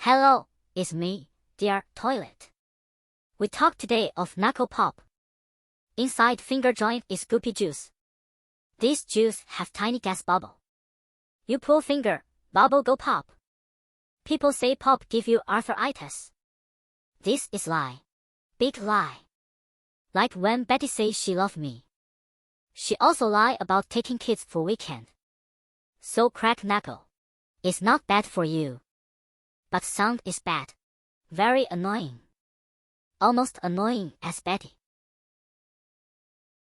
Hello, it's me, dear toilet. We talk today of knuckle pop. Inside finger joint is goopy juice. This juice have tiny gas bubble. You pull finger, bubble go pop. People say pop give you arthritis. This is lie. Big lie. Like when Betty says she love me. She also lie about taking kids for weekend. So crack knuckle. It's not bad for you. But sound is bad. Very annoying. Almost annoying as Betty.